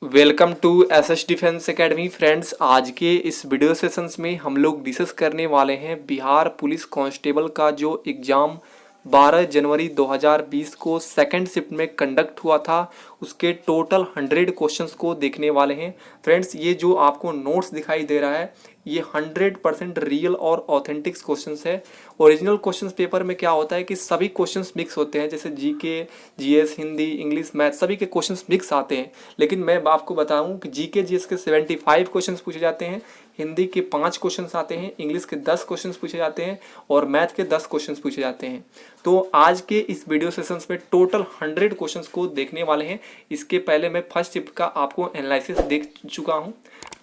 Welcome to SS defence academy friends. आज के इस वीडियो सेशंस में हम लोग डिस्कस करने वाले हैं बिहार पुलिस कांस्टेबल का जो एग्ज़ाम 12 जनवरी 2020 को सेकंड शिफ्ट में कंडक्ट हुआ था, उसके टोटल 100 क्वेश्चंस को देखने वाले हैं। फ्रेंड्स, ये जो आपको नोट्स दिखाई दे रहा है ये 100% रियल और ऑथेंटिक क्वेश्चंस है। ओरिजिनल क्वेश्चंस पेपर में क्या होता है कि सभी क्वेश्चंस मिक्स होते हैं, जैसे GK, GS, Hindi, English, math, सभी के क्वेश्चंस मिक्स आते हैं। लेकिन मैं आपको बताऊं कि जीके जीएस के 75 क्वेश्चंस पूछे जाते हैं, हिंदी के 5 क्वेश्चंस आते हैं, इंग्लिश के 10 क्वेश्चंस पूछे जाते हैं और मैथ के 10 क्वेश्चंस पूछे जाते हैं। तो आज के इस वीडियो सेशंस में टोटल 100 क्वेश्चंस को देखने वाले हैं। इसके पहले मैं फर्स्ट शिफ्ट का आपको एनालिसिस देख चुका हूं।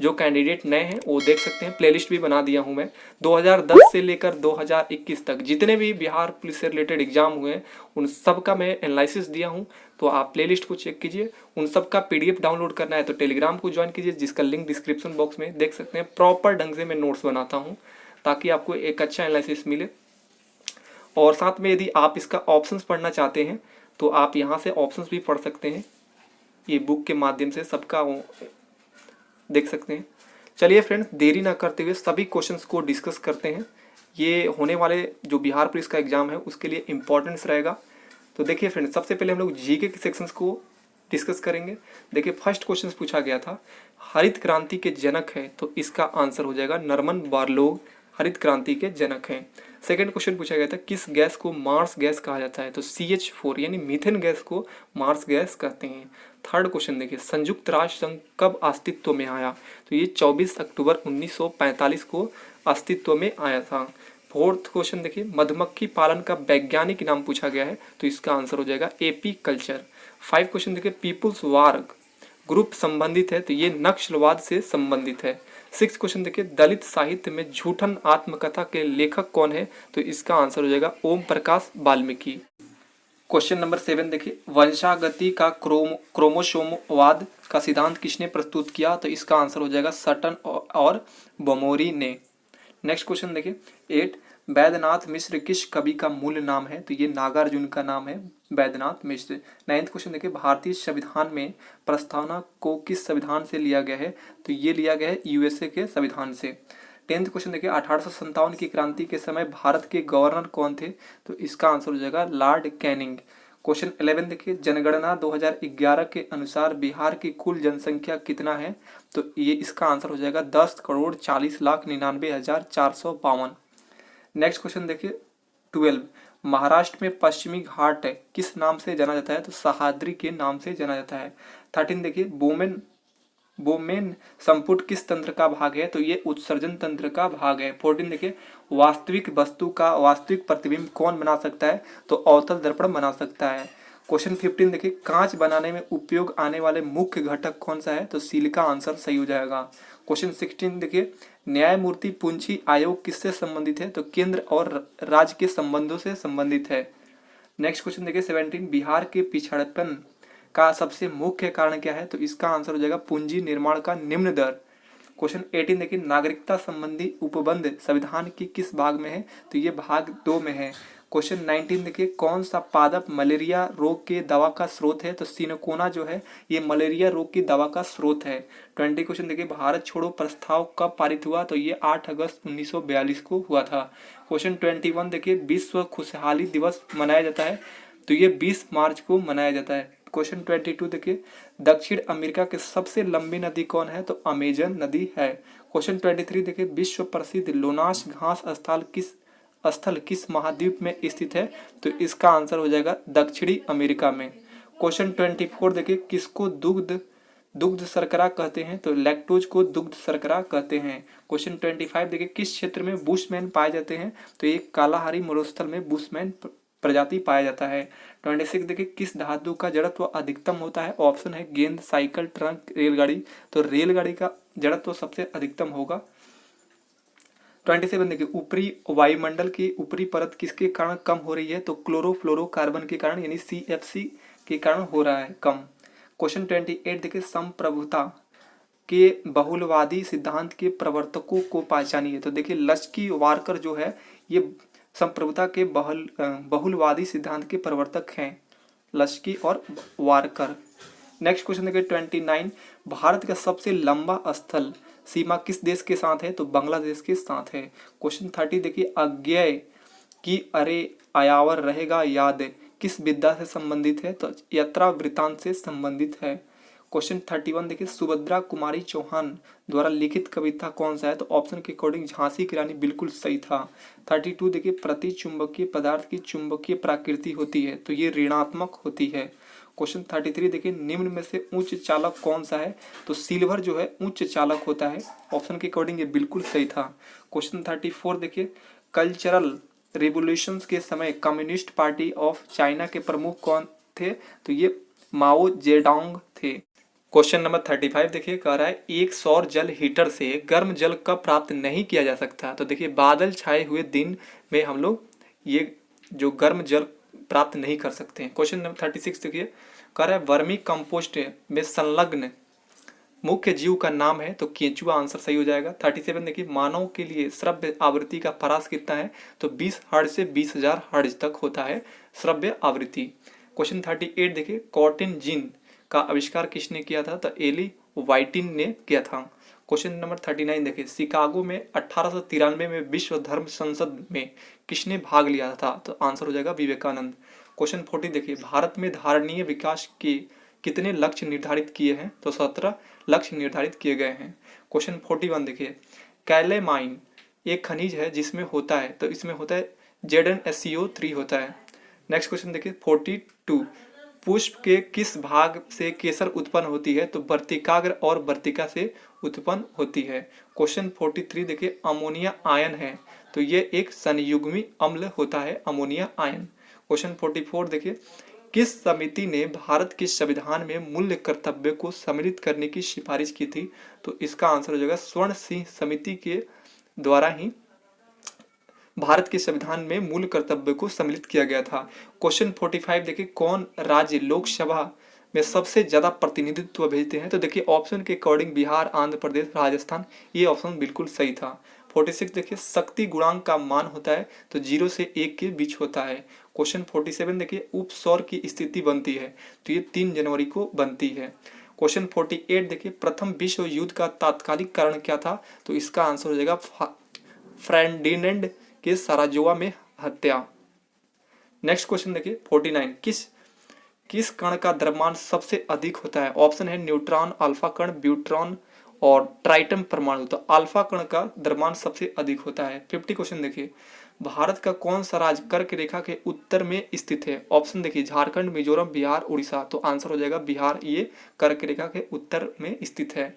जो कैंडिडेट नए हैं वो देख सकते हैं, प्लेलिस्ट भी बना दिया हूं मैं। 2010 से लेकर 2021 तक जितने भी बिहार पुलिस से रिलेटेड एग्जाम हुए हैं उन सब का मैं एनालिसिस दिया हूं। तो आप प्लेलिस्ट को चेक कीजिए। उन सब का पीडीएफ डाउनलोड करना है तो टेलीग्राम को ज्वाइन कीजिए, जिसका लिंक डिस्क्रिप्शन बॉक्स में देख सकते हैं। प्रॉपर ढंग से मैं नोट्स बनाता हूँ ताकि आपको एक अच्छा एनालिसिस मिले। और साथ में यदि आप इसका ऑप्शंस पढ़ना चाहते हैं तो आप यहाँ से ऑप्शंस भी पढ़ सकते हैं, ये बुक के माध्यम से सबका देख सकते हैं। चलिए फ्रेंड्स, देरी ना करते हुए सभी क्वेश्चंस को डिस्कस करते हैं। ये होने वाले जो बिहार पुलिस का एग्जाम है उसके लिए इम्पोर्टेंस रहेगा। तो देखिए फ्रेंड्स, सबसे पहले हम लोग जीके के सेक्शंस को डिस्कस करेंगे। देखिए फर्स्ट क्वेश्चन पूछा गया था, हरित क्रांति के जनक है, तो इसका आंसर हो जाएगा नॉर्मन बोरलॉग हरित क्रांति के जनक हैं। सेकंड क्वेश्चन पूछा गया था, किस गैस को मार्स गैस कहा जाता है, तो CH4 यानी मीथेन गैस को मार्स गैस कहते हैं। थर्ड क्वेश्चन देखिए, संयुक्त राष्ट्र संघ कब अस्तित्व में आया, तो ये 24 अक्टूबर 1945 को अस्तित्व में आया था। फोर्थ क्वेश्चन देखिए, मधुमक्खी पालन का वैज्ञानिक नाम पूछा गया है, तो इसका आंसर हो जाएगा AP कल्चर। 5 क्वेश्चन देखिए, पीपुल्स वार ग्रुप संबंधित है, तो ये नक्सलवाद से संबंधित है। 6 क्वेश्चन देखिए, दलित साहित्य में झूठन आत्मकथा के लेखक कौन है, तो इसका आंसर हो जाएगा ओम प्रकाश वाल्मीकि। क्वेश्चन नंबर 7 देखिए, वंशागति का क्रोमोसोमवाद का सिद्धांत किसने प्रस्तुत किया, तो इसका आंसर हो जाएगा सटन और बोमोरी ने। नेक्स्ट क्वेश्चन देखिए 8, वैद्यनाथ मिश्र किस कवि का मूल नाम है, तो ये नागार्जुन का नाम है वैद्यनाथ मिश्र। 9th क्वेश्चन देखिए, भारतीय संविधान में प्रस्तावना को किस संविधान से लिया गया है, तो ये लिया गया है USA के संविधान से। 10th क्वेश्चन देखिए, 1857 की क्रांति के समय भारत के गवर्नर कौन थे, तो इसका आंसर हो जाएगा लॉर्ड कैनिंग। क्वेश्चन 11 देखिए, जनगणना 2011 के अनुसार बिहार की कुल जनसंख्या कितना है, तो ये इसका आंसर हो जाएगा 10,40,99,452। नेक्स्ट क्वेश्चन देखिए 12, महाराष्ट्र में पश्चिमी घाट किस नाम से जाना जाता है, तो सह्याद्री के नाम से जाना जाता है। 13 देखिए, बोमेन संपुट किस तंत्र का भाग है, तो ये उत्सर्जन तंत्र का भाग है। 14 देखिए, वास्तविक वस्तु का वास्तविक प्रतिबिंब कौन बना सकता है, तो अवतल दर्पण बना सकता है। क्वेश्चन 15 देखिए, कांच बनाने में उपयोग आने वाले मुख्य घटक कौन सा है, तो स्टील का आंसर सही हो जाएगा। क्वेश्चन 16 देखिए, न्यायमूर्ति पूंछी आयोग किससे संबंधित है, तो केंद्र और राज्य के संबंधों से संबंधित है। नेक्स्ट क्वेश्चन देखिए 17, बिहार के पिछड़पन का सबसे मुख्य कारण क्या है, तो इसका आंसर हो जाएगा पूंजी निर्माण का निम्न दर। क्वेश्चन 18 देखिए, नागरिकता संबंधी उपबंध संविधान की किस भाग में है, तो ये भाग 2 में है। क्वेश्चन 19 देखिए, कौन सा पादप मलेरिया रोग के दवा का स्रोत है, तो सिनकोना जो है ये मलेरिया रोग की दवा का स्रोत है। 20 क्वेश्चन देखिए, भारत छोड़ो प्रस्ताव कब पारित हुआ, तो ये 8 अगस्त 1942 को हुआ था। क्वेश्चन 21 देखिए, विश्व खुशहाली दिवस मनाया जाता है, तो ये 20 मार्च को मनाया जाता है। क्वेश्चन 22 देखिए, दक्षिण अमेरिका के सबसे लंबी नदी कौन है, तो अमेजन नदी है। क्वेश्चन 23 देखिए, विश्व प्रसिद्ध लोनास घास स्थल किस महाद्वीप में स्थित है, तो इसका आंसर हो जाएगा दक्षिणी अमेरिका में। क्वेश्चन 24 देखिए, किसको दुग्ध शर्करा कहते हैं, तो लैक्टोज को दुग्ध शर्करा कहते हैं। क्वेश्चन 25 देखिए, किस क्षेत्र में बुशमैन पाए जाते हैं, तो ये कालाहारी मरुस्थल में बुशमैन प्रजाति पाया जाता है। 26 देखिए, किस धातु का जड़त्व अधिकतम होता है, ऑप्शन है गेंद, साइकिल, ट्रक, रेलगाड़ी, तो रेलगाड़ी का जड़त्व सबसे अधिकतम होगा। 27 देखिए, ऊपरी वायुमंडल की ऊपरी परत किसके कारण कम हो रही है, तो क्लोरोफ्लोरोकार्बन के कारण यानी CFC के कारण हो रहा है कम। क्वेश्चन 28 देखिए, संप्रभुता के बहुलवादी सिद्धांत के प्रवर्तकों को पहचानिए, तो देखिए लस्की वारकर जो है ये संप्रभुता के बहुलवादी सिद्धांत के प्रवर्तक हैं, लस्की और वारकर। नेक्स्ट क्वेश्चन देखिए 29, भारत का सबसे लंबा स्थल सीमा किस देश के साथ है? तो बांग्लादेश के साथ है। क्वेश्चन 30 देखिए, अज्ञेय की अरे आयावर रहेगा याद किस विद्या से संबंधित है? तो यात्रा वृत्तांत से संबंधित है। क्वेश्चन 31 देखिए, सुभद्रा कुमारी चौहान द्वारा लिखित कविता कौन सा है? तो ऑप्शन के अकॉर्डिंग झांसी की रानी बिल्कुल सही था। 32 देखिए, प्रति चुंबकीय पदार्थ की चुंबकीय प्रकृति होती है, तो ये ऋणात्मक होती है। क्वेश्चन 33 देखिए, निम्न में से उच्च चालक कौन सा है? तो सिल्वर जो है उच्च चालक होता है, ऑप्शन के अकॉर्डिंग ये बिल्कुल सही था। क्वेश्चन 34 देखिए, कल्चरल रिवोल्यूशंस के समय कम्युनिस्ट पार्टी ऑफ चाइना के प्रमुख कौन थे? तो ये माओ जेडोंग थे। क्वेश्चन नंबर 35 देखिए, कह रहा है एक सौर जल हीटर से गर्म जल कब प्राप्त नहीं किया जा सकता? तो देखिए, बादल छाए हुए दिन में हम लोग ये जो गर्म जल प्राप्त नहीं कर सकते हैं। क्वेश्चन नंबर 36 देखिए, कह रहा है वर्मी कंपोस्ट में संलग्न मुख्य जीव का नाम है? तो केंचुआ आंसर सही हो जाएगा। 37 देखिए, मानव के लिए श्रव्य आवृत्ति का परास कितना है? तो 20 हर्ट्ज से 20,000 हर्ट्ज तक होता है श्रव्य आवृत्ति। क्वेश्चन 38 देखिए, कॉटिन जीन का आविष्कार किसने किया था? तो एली वाइटिन ने किया था। क्वेश्चन नंबर 39 देखिए, शिकागो में 1893 में विश्व धर्म संसद में किसने भाग लिया था? तो आंसर हो जाएगा विवेकानंद। क्वेश्चन 40 देखिए, भारत में धारणीय विकास के कितने लक्ष्य निर्धारित किए हैं? तो 17 लक्ष्य निर्धारित किए गए हैं। क्वेश्चन 41 देखिए, कैलेमाइन एक खनिज है जिसमें होता है? तो इसमें होता है ZnSCO3 होता है। नेक्स्ट क्वेश्चन देखिए 42, पुष्प के किस भाग से केसर उत्पन्न होती है? तो वर्तिकाग्र और वर्तिका से उत्पन्न होती है। क्वेश्चन 43 देखिए, अमोनिया आयन है, तो ये एक संयुग्मी अम्ल होता है अमोनिया आयन। क्वेश्चन 44 देखिए, किस समिति ने भारत के संविधान में मूल्य कर्तव्य को सम्मिलित करने की सिफारिश की थी? तो इसका आंसर हो जाएगा स्वर्ण सिंह समिति के द्वारा ही भारत के संविधान में मूल कर्तव्य को सम्मिलित किया गया था। क्वेश्चन 45 देखिए, कौन राज्य लोकसभा में सबसे ज्यादा प्रतिनिधित्व भेजते हैं? तो देखिए, ऑप्शन के अकॉर्डिंग बिहार, आंध्र प्रदेश, राजस्थान, ये ऑप्शन बिल्कुल सही था। 46 देखिए, शक्ति गुणांक का मान होता है? तो 0 से 1 के बीच होता है। क्वेश्चन 47 देखिए, उपसौर की स्थिति बनती है? तो ये 3 जनवरी को बनती है। क्वेश्चन 48 देखिए, प्रथम विश्व युद्ध का तात्कालिक कारण क्या था? तो इसका आंसर हो जाएगा फ्रेंडिनेंड के साराजोवा में हत्या। नेक्स्ट क्वेश्चन देखिए 49, किस कण का द्रव्यमान सबसे अधिक होता है? ऑप्शन है न्यूट्रॉन, अल्फा कण, ब्यूट्रॉन और ट्राइटम परमाणु। तो अल्फा कण का द्रव्यमान सबसे अधिक होता है। 50 क्वेश्चन देखिए, भारत का कौन सा राज्य कर्क रेखा के उत्तर में स्थित है? ऑप्शन देखिए झारखंड, मिजोरम, बिहार, उड़ीसा। तो आंसर हो जाएगा बिहार, ये कर्क रेखा के उत्तर में स्थित है।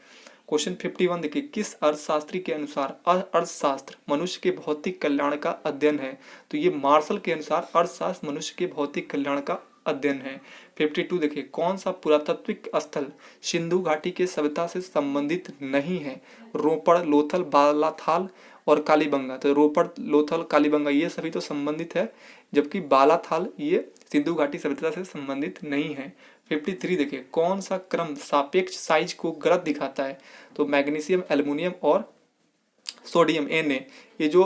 क्वेश्चन 51 देखिए, किस अर्थशास्त्री के अनुसार अर्थशास्त्र मनुष्य के भौतिक कल्याण का अध्ययन है? तो ये मार्शल के अनुसार अर्थशास्त्र मनुष्य के भौतिक कल्याण का अध्ययन है। 52 देखिए, कौन सा पुरातात्विक स्थल सिंधु घाटी के सभ्यता से संबंधित नहीं है? रोपड़, लोथल, बालाथाल और कालीबंगा। तो रोपड़, लोथल, कालीबंगा ये सभी तो संबंधित है, जबकि बालाथाल ये सिंधु घाटी सभ्यता से संबंधित नहीं है। 53 देखिए, कौन सा क्रम सापेक्ष साइज को गलत दिखाता है? तो मैग्नीशियम, एल्युमिनियम और सोडियम Na, ये जो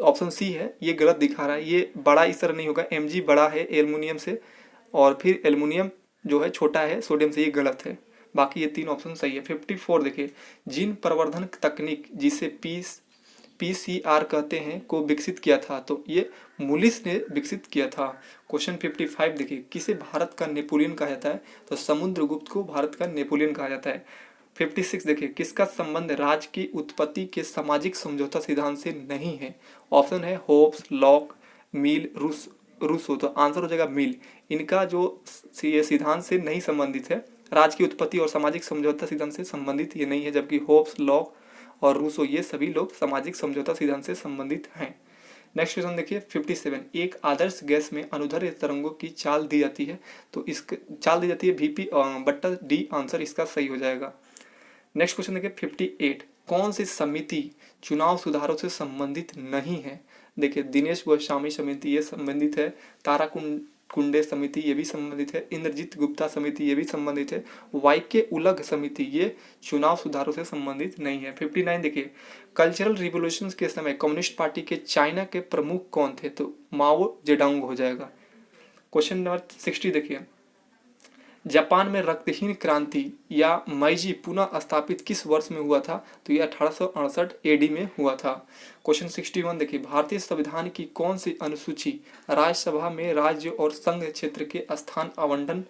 ऑप्शन सी है ये गलत दिखा रहा है। ये बड़ा इस तरह नहीं होगा, Mg बड़ा है एल्युमिनियम से और फिर एल्युमिनियम जो है छोटा है सोडियम से, ये गलत है। बाकी ये 3 ऑप्शन सही है। 54 देखिए, जीन प्रवर्धन तकनीक जिसे PCR कहते हैं को विकसित किया था? तो ये मुलिस ने विकसित किया था। क्वेश्चन 55 देखिए, किसे भारत का नेपोलियन कहा जाता है? तो समुद्रगुप्त को भारत का नेपोलियन कहा जाता है। 56 देखिए, किसका संबंध राज्य की उत्पत्ति के सामाजिक समझौता सिद्धांत से नहीं है? ऑप्शन है होब्स, लॉक, मिल, रूसो। तो आंसर हो जाएगा मिल। इनका जो ये सिद्धांत से नहीं संबंधित है, राज्य की उत्पत्ति और सामाजिक समझौता सिद्धांत से संबंधित ये नहीं है, जबकि होब्स, लॉक और रूसो ये सभी लोग सामाजिक समझौता सिद्धांत से संबंधित हैं। नेक्स्ट क्वेश्चन देखिए 57, एक आदर्श गैस में अनुदैर्ध्य तरंगों की चाल दी जाती है? तो इसकी चाल दी जाती है Vp/d, आंसर इसका सही हो जाएगा। नेक्स्ट क्वेश्चन देखिए 58, कौन सी समिति चुनाव सुधारों से संबंधित नहीं है? देखिए दिनेश गोस्वामी समिति ये संबंधित है, ताराकुंडे समिति ये भी संबंधित है, इंद्रजीत गुप्ता समिति ये भी संबंधित है, वाईके उलग समिति ये चुनाव सुधारों से संबंधित नहीं है। 59 देखिए, कल्चरल रिवोल्यूशन के समय कम्युनिस्ट पार्टी के चाइना के प्रमुख कौन थे? तो माओ जेडोंग हो जाएगा। क्वेश्चन नंबर 60 देखिए, जापान में रक्तहीन क्रांति या माइजी पुनः स्थापित किस वर्ष में हुआ था? तो ये 1868 एडी में हुआ था। क्वेश्चन 61 देखिए, भारतीय संविधान की कौन सी अनुसूची राज्यसभा में राज्य और संघ क्षेत्र के स्थान आवंटन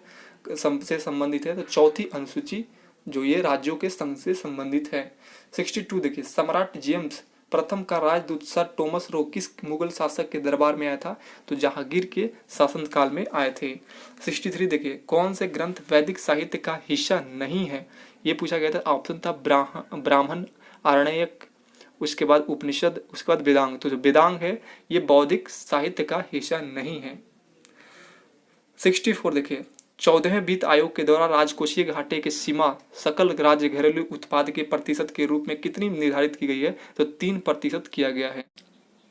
से संबंधित है? तो चौथी अनुसूची जो ये राज्यों के संघ से संबंधित है। 62 देखिए, सम्राट जेम्स प्रथम का राजदूत सर टॉमस रो किस मुगल शासक के दरबार में आया था? तो जहांगीर के शासनकाल में आए थे। 63 देखिए, कौन से ग्रंथ वैदिक साहित्य का हिस्सा नहीं है? ये पूछा गया था। ऑप्शन था ब्राह्मण, आरण्यक, उसके बाद उपनिषद, उसके बाद वेदांग। तो जो वेदांग है ये बौद्धिक साहित्य का हिस्सा नहीं है। 64 देखिए, 14वें वित्त आयोग के द्वारा राजकोषीय घाटे की सीमा सकल राज्य घरेलू उत्पाद के प्रतिशत के रूप में कितनी निर्धारित की गई है? तो 3% किया गया है।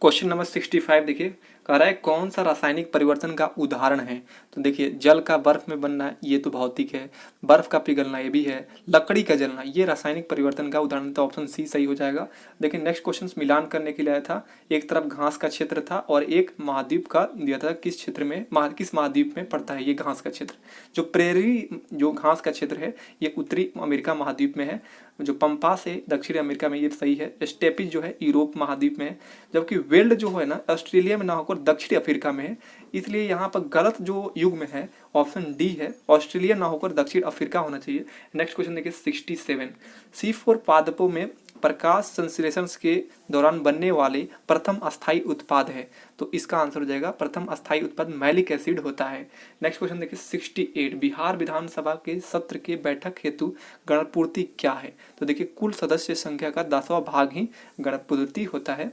क्वेश्चन नंबर 65 देखिए, कह रहा है कौन सा रासायनिक परिवर्तन का उदाहरण है? तो देखिए, जल का बर्फ में बनना ये तो भौतिक है, बर्फ का पिघलना ये भी है, लकड़ी का जलना ये रासायनिक परिवर्तन का उदाहरण, तो ऑप्शन सी सही हो जाएगा। देखिए नेक्स्ट क्वेश्चन मिलान करने के लिए आया था। एक तरफ घास का क्षेत्र था और एक महाद्वीप का दिया था, किस क्षेत्र में किस महाद्वीप में पड़ता है ये घास का क्षेत्र? जो प्रेरी जो घास का क्षेत्र है ये उत्तरी अमेरिका महाद्वीप में है। जो पंपास है दक्षिणी अमेरिका में, ये सही है। स्टेपिस जो है यूरोप महाद्वीप में है, जबकि वेल्ड जो है ना ऑस्ट्रेलिया में ना होकर दक्षिणी अफ्रीका में है। इसलिए यहाँ पर गलत जो युग में है ऑप्शन डी है, ऑस्ट्रेलिया ना होकर दक्षिण अफ्रीका होना चाहिए। नेक्स्ट क्वेश्चन देखिए 67, C4 पादपों में प्रकाश संश्लेषण के दौरान बनने वाले प्रथम अस्थायी उत्पाद है? तो इसका आंसर हो जाएगा प्रथम अस्थायी उत्पाद मैलिक एसिड होता है। नेक्स्ट क्वेश्चन देखिए 68, बिहार विधानसभा के सत्र के बैठक हेतु गणपूर्ति क्या है? तो देखिए कुल सदस्य संख्या का 10वां भाग ही गणपूर्ति होता है।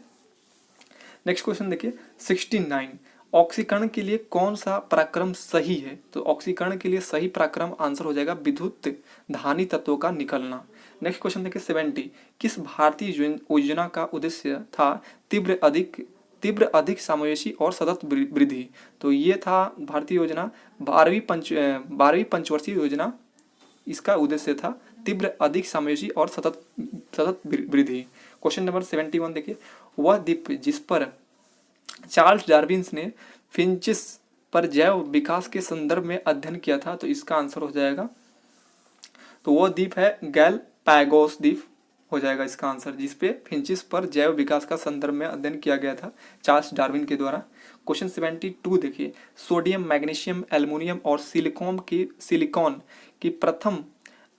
नेक्स्ट क्वेश्चन देखिए 69, ऑक्सीकरण के लिए कौन सा पराक्रम सही है? तो ऑक्सीकरण के लिए सही पराक्रम आंसर हो जाएगा विद्युत धानी तत्वों का निकलना। नेक्स्ट क्वेश्चन देखिए 70, किस भारतीय योजना का उद्देश्य था तीव्र अधिक समावेशी और सतत वृद्धि? तो ये था भारतीय योजना 12वीं पंचवर्षीय योजना, इसका उद्देश्य था तीव्र अधिक समावेशी और सतत वृद्धि। क्वेश्चन नंबर 71 देखिए, वह द्वीप जिस पर चार्ल्स डार्विन ने फिंचिस पर जैव विकास के संदर्भ में अध्ययन किया था? तो इसका आंसर हो जाएगा, तो वो द्वीप है गैलापागोस द्वीप हो जाएगा इसका आंसर, जिसपे फिंचिस पर जैव विकास का संदर्भ में अध्ययन किया गया था चार्ल्स डार्विन के द्वारा। क्वेश्चन 72 देखिए, सोडियम, मैग्नीशियम, एल्युमिनियम और सिलिकॉन की प्रथम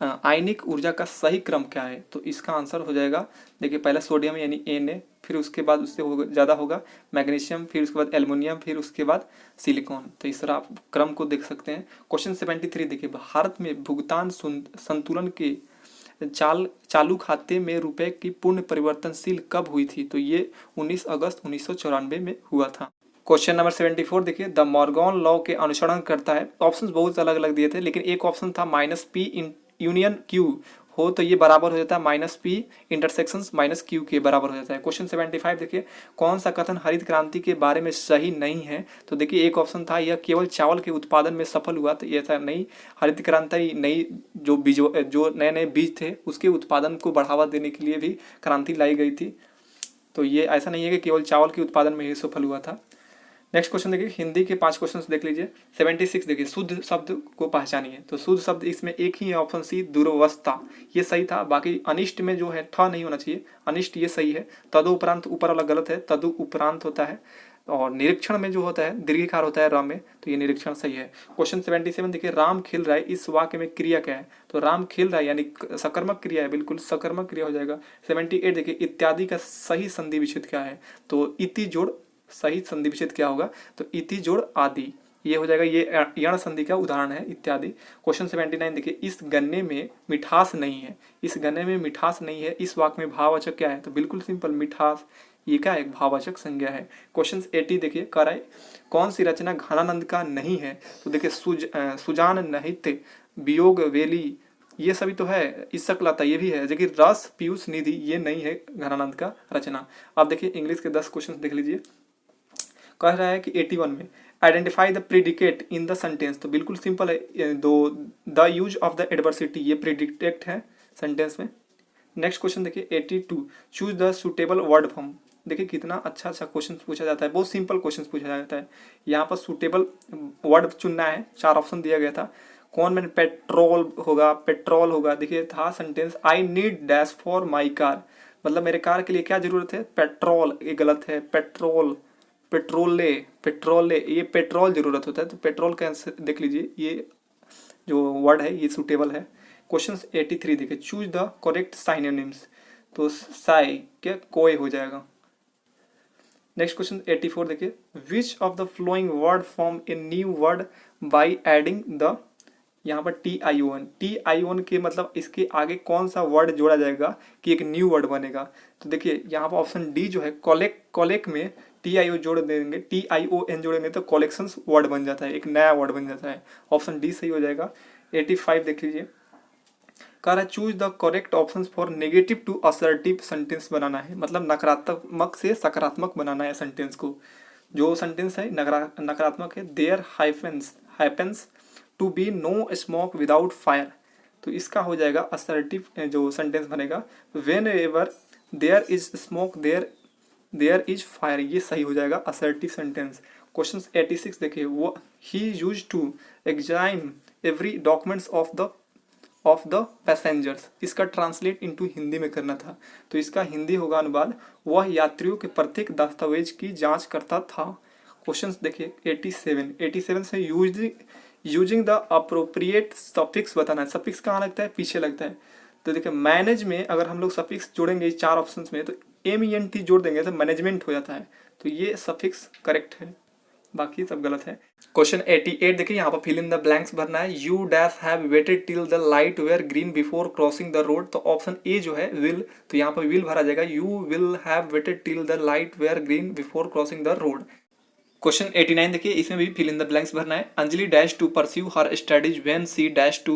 आयनिक ऊर्जा का सही क्रम क्या है? तो इसका आंसर हो जाएगा, देखिए पहला सोडियम यानी Na, फिर उसके बाद उससे ज़्यादा होगा मैग्नीशियम, फिर उसके बाद एल्युमिनियम, फिर उसके बाद सिलिकॉन। तो इस तरह आप क्रम को देख सकते हैं। क्वेश्चन 73 देखिए, भारत में भुगतान संतुलन के चालू खाते में रुपए की पूर्ण परिवर्तनशील कब हुई थी? तो ये 19 अगस्त 1994 में हुआ था। क्वेश्चन नंबर 74 देखिए, द मॉर्गन लॉ के अनुसरण करता है? ऑप्शंस बहुत अलग अलग दिए थे, लेकिन एक ऑप्शन था -P यूनियन Q हो तो ये बराबर हो जाता है -P इंटरसेक्शन -Q के बराबर हो जाता है। क्वेश्चन 75 देखिए, कौन सा कथन हरित क्रांति के बारे में सही नहीं है? तो देखिए एक ऑप्शन था यह केवल चावल के उत्पादन में सफल हुआ, तो ये था नहीं, हरित क्रांति नई जो नए नए बीज थे उसके उत्पादन को बढ़ावा देने के लिए भी क्रांति लाई गई थी। तो ये ऐसा नहीं है कि केवल चावल के उत्पादन में ही सफल हुआ था। नेक्स्ट क्वेश्चन देखिए, हिंदी के 5 क्वेश्चन देख लीजिए। 76 देखिए, शुद्ध शब्द को पहचानिए। तो शुद्ध शब्द इसमें एक ही है, ऑप्शन सी दुर्वस्था, ये सही था। बाकी अनिष्ट में जो है था नहीं होना चाहिए, अनिष्ट ये सही है। तदुपरांत ऊपर वाला गलत है, तदुपरांत होता है। और निरीक्षण में जो होता है दीर्घिकार होता है राम में, तो ये निरीक्षण सही है। क्वेश्चन 77 देखिए, राम खेल रहा है, इस वाक्य में क्रिया क्या है? तो राम खेल रहा है यानी सकर्मक क्रिया है, बिल्कुल सकर्मक क्रिया हो जाएगा। 78 देखिए, इत्यादि का सही संधि विच्छेद क्या है? तो इति जोड़ सही संधि विच्छेद क्या होगा? तो इति जोड़ आदि, ये हो जाएगा, ये यण संधि का उदाहरण है इत्यादि। क्वेश्चन 79 देखिए, इस गन्ने में मिठास नहीं है, इस गन्ने में मिठास नहीं है, इस वाक्य में भाववाचक क्या है? तो बिल्कुल सिंपल, मिठास, ये क्या है? भाववाचक संज्ञा है। क्वेश्चन 80 देखिए, कह रहा है कौन सी रचना घनानंद का नहीं है? तो देखिए सुजान नहित, वियोग वेली, ये सभी तो है, इसकलता ये भी है, लेकिन रस पीयूष निधि ये नहीं है घनानंद का रचना। आप देखिए इंग्लिश के 10 क्वेश्चन देख लीजिए। कह रहा है कि 81 में identify the predicate in the sentence, तो बिल्कुल सिंपल है, the use of the adversity, ये प्रीडिकेट है सेंटेंस में। नेक्स्ट क्वेश्चन देखिए 82, choose the suitable word form. देखिए कितना अच्छा क्वेश्चन पूछा जाता है, बहुत सिंपल क्वेश्चन पूछा जाता है। यहाँ पर सुटेबल वर्ड चुनना है, 4 ऑप्शन दिया गया था। कौन मैंने पेट्रोल होगा। देखिए था sentence I need dash for my car, मतलब मेरे कार के लिए क्या जरूरत है, पेट्रोल। ये गलत है, पेट्रोले ये पेट्रोल जरूरत होता है, तो पेट्रोल का आंसर देख लीजिए, ये जो वर्ड है ये सुटेबल है। क्वेश्चन 83 देखिए, चूज द करेक्ट साइनोनिम्स, तो साई क्या कोय हो जाएगा। नेक्स्ट क्वेश्चन 84 देखिए, which of the flowing word form a new word by adding the, यहाँ पर टी आई ओ एन के मतलब इसके आगे कौन सा वर्ड जोड़ा जाएगा कि एक न्यू वर्ड बनेगा। तो देखिए यहाँ पर ऑप्शन डी जो है कॉलेक में टी आई ओ जोड़ देंगे, टी आई ओ एन जोड़ेंगे तो कलेक्शंस वर्ड बन जाता है, एक नया वर्ड बन जाता है। ऑप्शन डी सही हो जाएगा। 85 देख लीजिए, कह रहा है choose the correct option for negative to assertive sentence बनाना है, मतलब नकारात्मक से सकारात्मक बनाना है सेंटेंस को। जो सेंटेंस है नकारात्मक है, there happens to be no smoke without fire, तो इसका हो जाएगा असर्टिव जो सेंटेंस बनेगा, whenever there is smoke there is fire, ये सही हो जाएगा असर्टिव सेंटेंस। क्वेश्चन 86 देखिए, वो he used to examine every documents of the passengers, इसका ट्रांसलेट इनटू हिंदी में करना था, तो इसका हिंदी होगा अनुवाद, वह यात्रियों के प्रत्येक दस्तावेज की जांच करता था। क्वेश्चन देखिए 87 से यूजिंग द अप्रोप्रिएट सफिक्स बताना है। सफिक्स कहाँ लगता है, पीछे लगता है। तो देखिए मैनेज में अगर हम लोग सफिक्स जोड़ेंगे इस 4 ऑप्शंस में, तो MENT जोड़ देंगे तो मैनेजमेंट हो जाता है, तो ये सफिक्स करेक्ट है, बाकी सब गलत है। क्वेश्चन 88 देखिए, यहाँ पर फिल इन द ब्लैंक्स भरना है। You dash have waited till the light were green before crossing the road, तो ऑप्शन ए जो है विल, तो यहाँ पर विल भरा जाएगा, you will have waited till the light were green before crossing the road. Question 89 देखिए, इसमें भी फिल इन द ब्लैंक्स भरना है। Anjali dash to pursue her studies when she dash to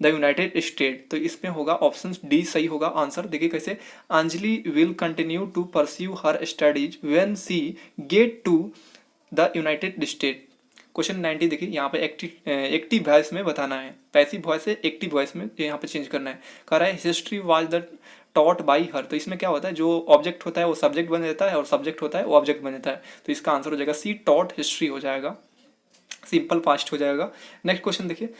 the United State, तो इसमें होगा ऑप्शन डी सही होगा आंसर। देखिए कैसे, Anjali will continue to pursue her studies when she get to the United State. Question 90 देखिए, यहाँ पे एक्टिव वॉइस में बताना है, पैसिव वॉइस से एक्टिव वॉइस में यहाँ पे चेंज करना है। कह रहा है history was the taught by her, तो इसमें क्या होता है, जो ऑब्जेक्ट होता है वो सब्जेक्ट बन जाता है और सब्जेक्ट होता है वो ऑब्जेक्ट बन जाता है, तो इसका आंसर हो जाएगा सी टॉट हिस्ट्री हो जाएगा, सिंपल फास्ट हो जाएगा। नेक्स्ट क्वेश्चन देखिए,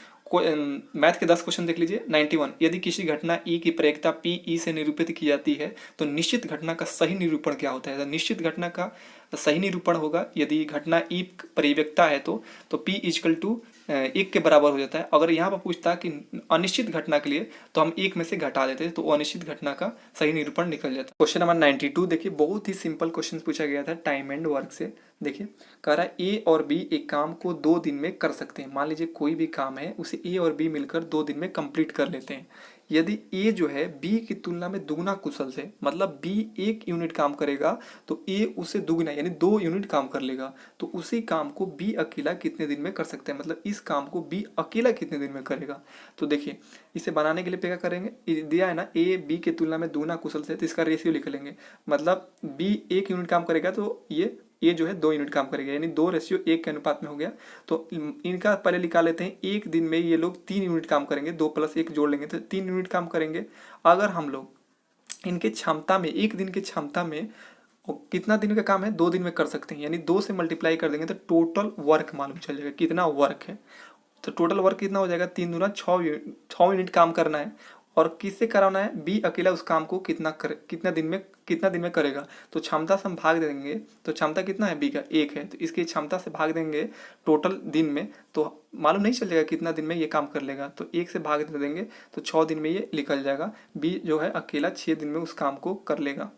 मैथ के 10 क्वेश्चन देख लीजिए। 91, यदि किसी घटना ई की प्रयोक्ता पी ई से निरूपित की जाती है तो निश्चित घटना का सही निरूपण क्या होता है। तो निश्चित घटना का सही निरूपण होगा, यदि घटना ई परिव्यक्ता है तो पी इजकल टू 1 के बराबर हो जाता है। अगर यहाँ पर पूछता है कि अनिश्चित घटना के लिए तो हम 1 में से घटा देते हैं, तो अनिश्चित घटना का सही निरूपण निकल जाता है। क्वेश्चन नंबर 92 देखिए, बहुत ही सिंपल क्वेश्चन पूछा गया था टाइम एंड वर्क से। देखिए कह रहा है ए और बी एक काम को 2 दिन में कर सकते हैं। मान लीजिए कोई भी काम है, उसे ए और बी मिलकर 2 दिन में कंप्लीट कर लेते हैं। यदि ए जो है बी की तुलना में दुगना कुशल से, मतलब बी 1 यूनिट काम करेगा तो ए उसे दुगना यानी 2 यूनिट काम कर लेगा, तो उसी काम को बी अकेला कितने दिन में कर सकते हैं, मतलब इस काम को बी अकेला कितने दिन में करेगा। तो देखिए इसे बनाने के लिए क्या करेंगे, दिया है ना ए बी की तुलना में दुगना कुशल से, तो इसका रेशियो लिख लेंगे, मतलब बी 1 यूनिट काम करेगा तो ये जो है 2 यूनिट काम करेगा, यानी 2:1 के अनुपात में हो गया। तो इनका पहले निकाल लेते हैं, 1 दिन में ये लोग 3 यूनिट काम करेंगे, 2 + 1 जोड़ लेंगे तो 3 यूनिट काम करेंगे। अगर हम लोग इनके क्षमता में 1 दिन की क्षमता में कितना दिन का काम है, 2 दिन में कर सकते हैं, यानी 2 से मल्टीप्लाई कर देंगे तो टोटल वर्क मालूम चल जाएगा कितना वर्क है। तो टोटल वर्क कितना हो जाएगा, 3 दूना 6 यूनिट काम करना है, और किससे कराना है, बी अकेला उस काम को कितना दिन में करेगा। तो क्षमता से हम भाग देंगे, तो क्षमता कितना है बी का 1 है, तो इसकी क्षमता से भाग देंगे टोटल दिन में, तो मालूम नहीं चलेगा कितना दिन में ये काम कर लेगा, तो 1 से भाग दे देंगे तो 6 दिन में ये निकल जाएगा। बी जो है अकेला 6 दिन में उस काम को कर लेगा।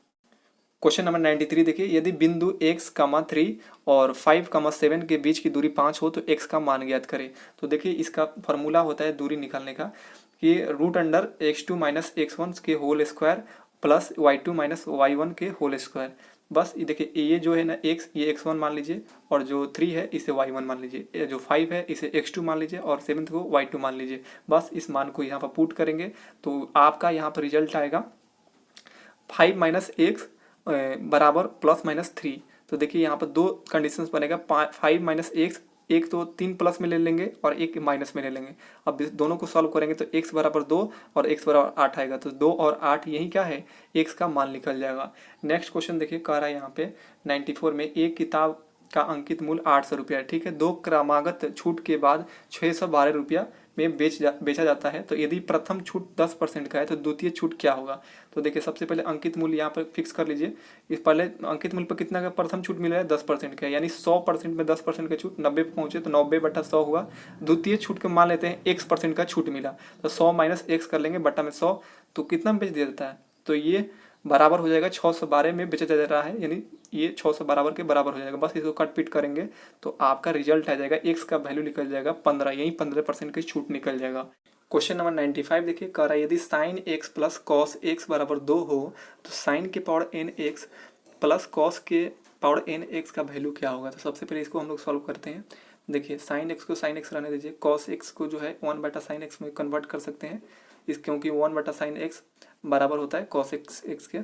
क्वेश्चन नंबर 93 देखिए, यदि बिंदु x, 3 और 5, 7 के बीच की दूरी 5 हो तो x का मान ज्ञात करें। तो देखिए इसका फॉर्मूला होता है दूरी निकालने का कि √(x2 - x1) के whole square plus y2 - y1 के होल स्क्वायर। बस ये देखिए ये जो है ना x, ये x1 मान लीजिए, और जो 3 है इसे y1 मान लीजिए, जो 5 है इसे x2 मान लीजिए, और 7 को y2 मान लीजिए। बस इस मान को यहाँ पर पुट करेंगे तो आपका यहाँ पर रिजल्ट आएगा 5 - x बराबर +-3। तो देखिए यहाँ पर 2 कंडीशंस बनेगा, 5 - x, एक तो 3 प्लस में ले लेंगे और एक माइनस में ले लेंगे। अब दोनों को सॉल्व करेंगे तो x बराबर 2 और x बराबर 8 आएगा, तो 2 और 8 यही क्या है, x का मान निकल जाएगा। नेक्स्ट क्वेश्चन देखिए, कह रहा है यहाँ पे 94 में एक किताब का अंकित मूल्य 800 रुपया है, ठीक है। 2 क्रमागत छूट के बाद 612 रुपया में बेचा जाता है तो यदि प्रथम छूट 10% का है तो द्वितीय छूट क्या होगा। तो देखिए सबसे पहले अंकित मूल्य यहाँ पर फिक्स कर लीजिए। इस पहले अंकित मूल्य पर कितना का प्रथम छूट मिल रहा है 10% का, यानी 100% में 10% का छूट 90 पे पहुंचे तो 90/100 हुआ। द्वितीय छूट के मान लेते हैं x% का छूट मिला तो 100 माइनस x कर लेंगे बटा में 100, तो कितना में बेच दिया जाता है, तो ये बराबर हो जाएगा 612 में बेचा जा रहा है, यानी ये 612 के बराबर हो जाएगा। बस इसको कट पीट करेंगे तो आपका रिजल्ट आ जाएगा, x का वैल्यू निकल जाएगा 15, यही 15% की छूट निकल जाएगा। क्वेश्चन नंबर 95 देखिए, कह रहा है यदि sine x plus cos x बराबर 2 हो तो साइन के power n x plus cos के पावर n x का वैल्यू क्या होगा। तो सबसे पहले इसको हम लोग सॉल्व करते हैं। देखिए साइन x को साइन x रहने दीजिए, कॉस x को जो है 1/sin x में कन्वर्ट कर सकते हैं इस, क्योंकि 1/sin x बराबर होता है cos x के।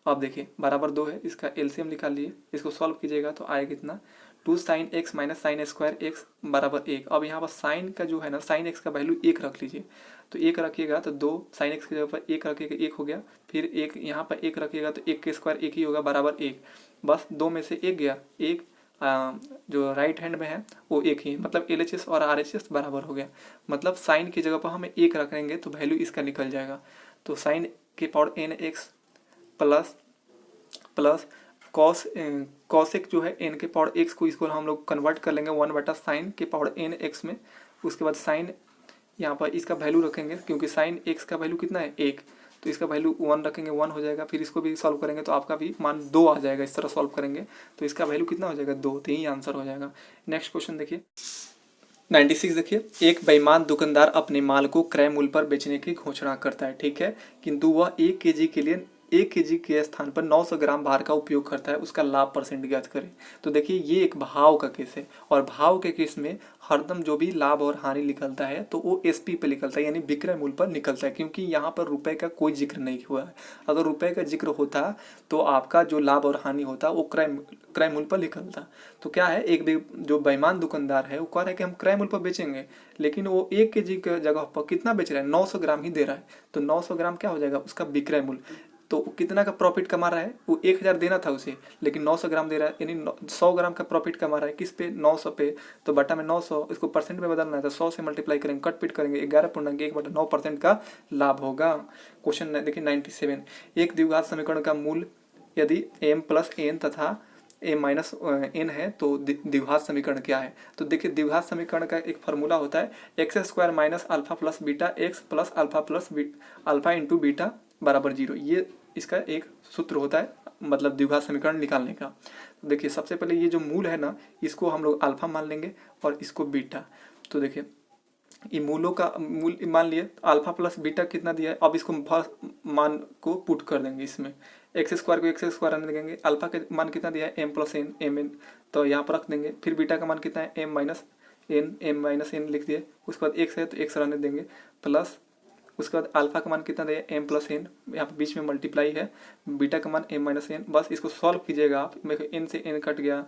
अब देखिए बराबर 2 है, इसका एलसीएम निकाल लिए, इसको सॉल्व कीजिएगा तो आएगा कितना 2 sin x minus sine square x बराबर 1। अब यहाँ पर साइन का जो है ना साइन x का वैल्यू 1 रख लीजिए, तो 1 रखिएगा तो 2 sin x की जगह पर 1 रखिएगा 1 हो गया, फिर 1 यहाँ पर 1 रखिएगा तो 1 के स्क्वायर 1 ही होगा बराबर 1। बस 2 में से 1 गया, 1 जो राइट हैंड में है वो 1 ही, मतलब LHS और RHS बराबर हो गया। मतलब साइन की जगह पर हमें 1 रखेंगे तो वैल्यू इसका निकल जाएगा। तो साइन के पावर nx प्लस कॉसेक जो है n के पावर x को, इसको हम लोग कन्वर्ट कर लेंगे 1/sin के पावर n x में। उसके बाद साइन यहाँ पर इसका वैल्यू रखेंगे, क्योंकि साइन x का वैल्यू कितना है 1, तो इसका वैल्यू 1 रखेंगे 1 हो जाएगा। फिर इसको भी सॉल्व करेंगे तो आपका भी मान 2 आ जाएगा। इस तरह सॉल्व करेंगे तो इसका वैल्यू कितना हो जाएगा 2, तो यही आंसर हो जाएगा। नेक्स्ट क्वेश्चन देखिए 96 देखिए, एक बेईमान दुकानदार अपने माल को क्रय मूल्य पर बेचने की घोषणा करता है, ठीक है, किंतु वह 1 केजी के लिए 1 केजी के स्थान पर 900 ग्राम भार का उपयोग करता है, उसका लाभ परसेंट ज्ञात करें। तो देखिए ये एक भाव का केस है और भाव के केस में हरदम जो भी लाभ और हानि निकलता है तो वो एसपी पे निकलता है, यानी विक्रय मूल्य पर निकलता है, क्योंकि यहाँ पर रुपए का कोई जिक्र नहीं हुआ है। अगर रुपए का जिक्र होता तो आपका जो लाभ और हानि होता वो क्रय मूल्य पर निकलता। तो क्या है, एक जो बेईमान दुकानदार है वो कह रहा है कि हम क्रय मूल्य पर बेचेंगे, लेकिन वो 1 केजी के जगह पर कितना बेच रहा है 900 ग्राम ही दे रहा है, तो 900 ग्राम क्या हो जाएगा उसका विक्रय मूल्य। तो कितना का प्रॉफिट कमा रहा है, वो 1000 देना था उसे, लेकिन 900 ग्राम दे रहा है, यानी 100 ग्राम का प्रॉफिट कमा रहा है किस पे 900 पे। तो बटा में 900, इसको परसेंट में बदलना है तो 100 से मल्टीप्लाई करेंगे, कट पिट करेंगे, 11.1/9% का लाभ होगा। क्वेश्चन देखिए 97, एक द्विघात समीकरण का मूल यदि m प्लस n तथा m माइनस n है तो द्विघात समीकरण क्या है। तो देखिए द्विघात समीकरण का एक फार्मूला होता है x² minus alpha plus beta x plus alpha plus alpha into beta बराबर 0, ये इसका एक सूत्र होता है, मतलब द्विघात समीकरण निकालने का। तो देखिए सबसे पहले ये जो मूल है ना इसको हम लोग अल्फा मान लेंगे और इसको बीटा। तो देखिए ये मूलों का मूल मान लिए अल्फा प्लस बीटा कितना दिया है, अब इसको मान को पुट कर देंगे इसमें, x² को x² आने देंगे, अल्फा के मान कितना दिया है m प्लस n mn, तो यहाँ पर रख देंगे। फिर बीटा का मान कितना है m माइनस n लिख दिए, उसके बाद x है तो x रहने देंगे, प्लस उसके बाद अल्फा का मान कितना दिया m प्लस n, यहाँ पर बीच में मल्टीप्लाई है, बीटा का मान m माइनस n। बस इसको सॉल्व कीजिएगा आप, मेरे n से n कट गया,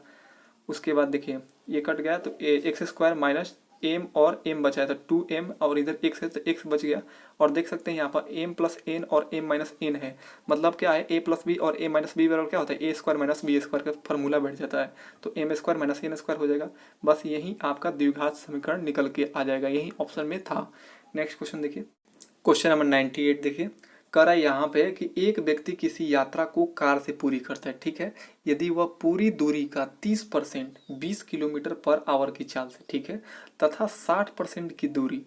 उसके बाद देखिए ये कट गया तो x² माइनस m और m बचा है तो 2m, और इधर x है तो x बच गया। और देख सकते हैं यहाँ पर m प्लस n और m माइनस n है, मतलब क्या है a प्लस b और a माइनस b बराबर क्या होता है a² माइनस b² का फॉर्मूला बैठ जाता है, तो m² माइनस n² हो जाएगा। बस यही आपका द्विघात समीकरण निकल के आ जाएगा, यही ऑप्शन में था। नेक्स्ट क्वेश्चन देखिए, क्वेश्चन नंबर 98 देखिए, कह रहा है यहाँ पे कि एक व्यक्ति किसी यात्रा को कार से पूरी करता है, ठीक है, यदि वह पूरी दूरी का 30% 20 किलोमीटर पर आवर की चाल से, ठीक है, तथा 60% की दूरी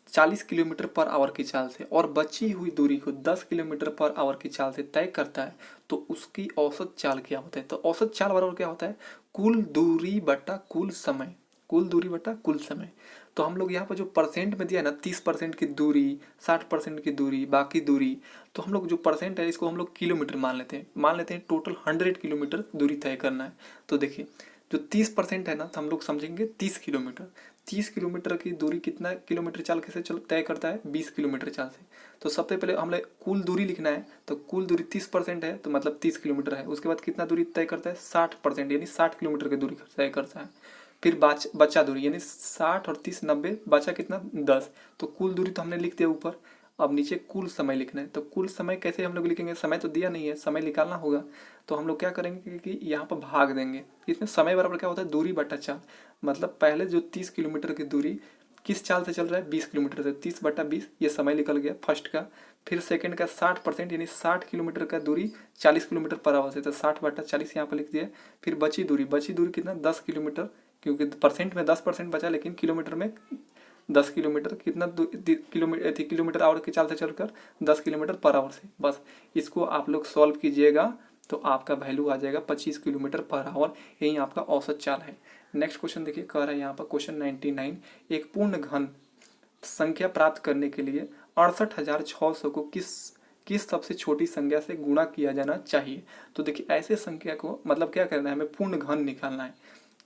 40 किलोमीटर पर आवर की चाल से और बची हुई दूरी को 10 किलोमीटर पर आवर की चाल से तय करता है, तो उसकी औसत चाल क्या होता है। तो औसत चाल बराबर क्या होता है, कुल दूरी बटा कुल समय, कुल दूरी बटा कुल समय। तो हम लोग यहाँ पर जो परसेंट में दिया है ना 30% की दूरी, 60% की दूरी, बाकी दूरी, तो हम लोग जो परसेंट है इसको हम लोग किलोमीटर मान लेते हैं टोटल 100 किलोमीटर दूरी तय करना है। तो देखिए जो 30% है ना तो हम लोग समझेंगे 30 किलोमीटर, 30 किलोमीटर की दूरी कितना किलोमीटर चाल कैसे तय करता है 20 किलोमीटर चाल से। तो सबसे पहले हमें कुल दूरी लिखना है, तो कुल दूरी 30% है तो मतलब 30 किलोमीटर है, उसके बाद कितना दूरी तय करता है 60%, यानी 60 किलोमीटर की दूरी तय करता है। फिर बचा दूरी यानी 60 और 30 90, बचा कितना 10, तो कुल दूरी तो हमने लिख दिया ऊपर। अब नीचे कुल समय लिखना है, तो कुल समय कैसे हम लोग लिखेंगे, समय तो दिया नहीं है, समय निकालना होगा। तो हम लोग क्या करेंगे कि यहाँ पर भाग देंगे, इसमें समय बराबर क्या होता है दूरी बटा चाल, मतलब पहले जो 30 किलोमीटर की दूरी किस चाल से चल रहा है, 20 किलोमीटर से, 30/20 ये समय निकल गया फर्स्ट का। फिर सेकंड का 60% यानी 60 किलोमीटर का दूरी 40 किलोमीटर पर आवर से, तो 60/40 यहाँ पर लिख दिया। फिर बची दूरी कितना, 10 किलोमीटर, क्योंकि परसेंट में 10% बचा, लेकिन किलोमीटर में 10 किलोमीटर, कितना किलोमीटर आवर की चाल से चलकर 10 किलोमीटर पर आवर से। बस इसको आप लोग सॉल्व कीजिएगा तो आपका वैल्यू आ जाएगा 25 किलोमीटर पर आवर, यही आपका औसत चाल है। नेक्स्ट क्वेश्चन देखिए, कह रहा है यहाँ पर क्वेश्चन 99, एक पूर्ण घन संख्या प्राप्त करने के लिए 68,600 को किस सबसे छोटी संख्या से गुणा किया जाना चाहिए। तो देखिए ऐसे संख्या को मतलब क्या करना है, हमें पूर्ण घन निकालना है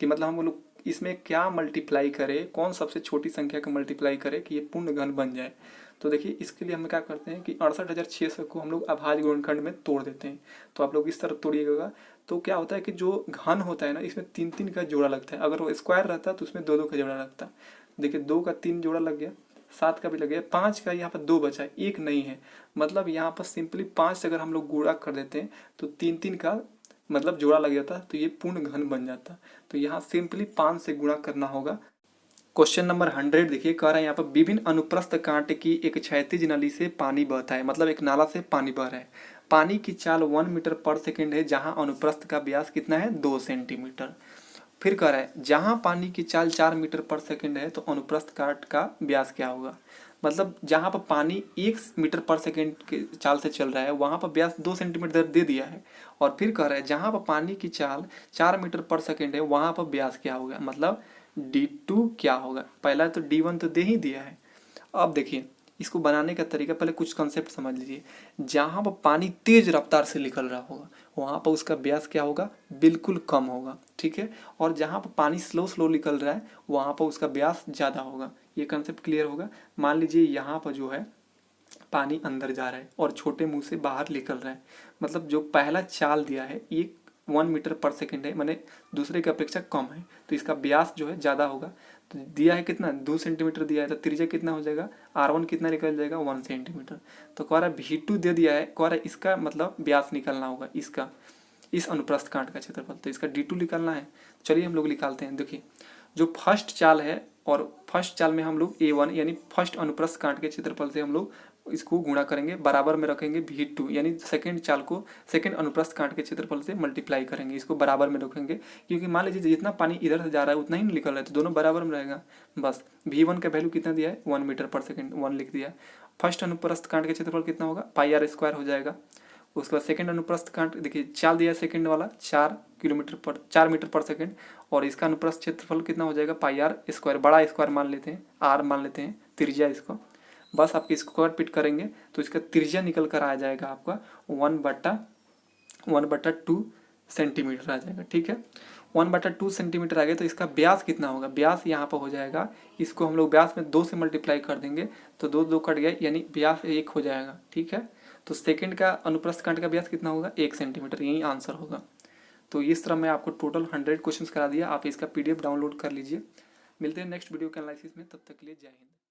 कि मतलब हम लोग इसमें क्या मल्टीप्लाई करें, कौन सबसे छोटी संख्या को मल्टीप्लाई करें कि ये पूर्ण घन बन जाए। तो देखिए इसके लिए हम क्या करते हैं कि 68,600 को हम लोग अभाज्य गुणनखंड में तोड़ देते हैं। तो आप लोग इस तरह तोड़िएगा तो क्या होता है कि जो घन होता है ना, इसमें 3-3 का जोड़ा लगता है। अगर वो स्क्वायर रहता है तो उसमें 2-2 का जोड़ा लगता है। देखिए 2 का 3 जोड़ा लग गया, 7 का भी लग गया, 5 का यहाँ पर 2 बचा है, 1 नहीं है। मतलब यहाँ पर सिंपली 5 से अगर हम लोग गुणा कर देते हैं तो 3-3 का मतलब जोड़ा लग जाता है, तो ये पूर्ण घन बन जाता है। तो यहाँ सिंपली 5 से गुणा करना होगा। क्वेश्चन नंबर 100 देखिए, कह रहा है यहाँ पर विभिन्न अनुप्रस्थ कांटे की एक क्षैतिज नली से पानी बहता है, मतलब एक नाला से पानी बह रहा है। पानी की चाल 1 मीटर पर सेकेंड है, जहाँ अनुप्रस्थ का व्यास कितना है, 2 सेंटीमीटर। फिर कह रहा है जहाँ पानी की चाल 4 मीटर पर सेकेंड है तो अनुप्रस्थ काट का व्यास क्या होगा। मतलब जहाँ पर पानी 1 मीटर पर सेकेंड के चाल से चल रहा है वहाँ पर व्यास 2 सेंटीमीटर दे दिया है। और फिर कह रहा है जहाँ पर पानी की चाल 4 मीटर पर सेकेंड है वहाँ पर व्यास क्या होगा, मतलब d2 क्या होगा। पहला तो d1 तो दे ही दिया है। अब देखिए इसको बनाने का तरीका, पहले कुछ कंसेप्ट समझ लीजिए। जहाँ पर पानी तेज रफ्तार से निकल रहा होगा वहाँ पर उसका व्यास क्या होगा, बिल्कुल कम होगा, ठीक है। और जहाँ पर पानी स्लो निकल रहा है वहाँ पर उसका व्यास ज़्यादा होगा। ये कंसेप्ट क्लियर होगा। मान लीजिए यहाँ पर जो है पानी अंदर जा रहा है और छोटे मुंह से बाहर निकल रहा है, मतलब जो पहला चाल दिया है ये 1 मीटर पर सेकेंड है, मैंने दूसरे की अपेक्षा कम है, तो इसका व्यास जो है ज़्यादा होगा। तो दिया है कितना, 2 सेंटीमीटर दिया है, तो त्रिज्या कितना हो जाएगा, r1 कितना निकल जाएगा, 1 सेंटीमीटर। तो कह रहा है v2 दे दिया है, कह रहा है इसका मतलब व्यास निकलना होगा, इसका इस अनुप्रस्थ कांट का क्षेत्रफल, तो इसका d2 निकालना है। चलिए हम लोग निकालते हैं। देखिए जो फर्स्ट चाल है और फर्स्ट चाल में हम लोग a1 यानी फर्स्ट अनुप्रस्थ कांट के क्षेत्रफल से हम लोग इसको गुणा करेंगे, बराबर में रखेंगे v2 यानी सेकंड चाल को सेकंड अनुप्रस्थ कांट के क्षेत्रफल से मल्टीप्लाई करेंगे, इसको बराबर में रखेंगे। क्योंकि मान लीजिए जितना पानी इधर से जा रहा है उतना ही निकल रहा है, तो दोनों बराबर में रहेगा। बस v1 का वैल्यू कितना दिया है, 1 मीटर पर सेकेंड, 1 लिख दिया। फर्स्ट अनुप्रस्थ कांट के क्षेत्रफल कितना होगा, πr² हो जाएगा। उसके बाद सेकंड अनुप्रस्थ कांट देखिए चाल दिया सेकंड वाला 4 मीटर पर सेकंड, और इसका अनुप्रस्थ क्षेत्रफल कितना हो जाएगा, πr², बड़ा स्क्वायर मान लेते हैं, r मान लेते हैं त्रिज्या इसको। बस आप स्क्वायर पिट करेंगे तो इसका त्रिज्या निकल कर आ जाएगा आपका 1/2 सेंटीमीटर आ जाएगा, ठीक है। 1/2 सेंटीमीटर आ गया, तो इसका व्यास कितना होगा, व्यास यहाँ पर हो जाएगा, इसको हम लोग व्यास में 2 से मल्टीप्लाई कर देंगे तो 2 कट गया यानी व्यास 1 हो जाएगा, ठीक है। तो सेकंड का अनुप्रस्थ कांट का व्यास कितना होगा, 1 सेंटीमीटर, यही आंसर होगा। तो इस तरह मैं आपको टोटल 100 क्वेश्चंस करा दिया, आप इसका PDF डाउनलोड कर लीजिए। मिलते हैं नेक्स्ट वीडियो के एनालिसिस में, तब तक के लिए जय हिंद।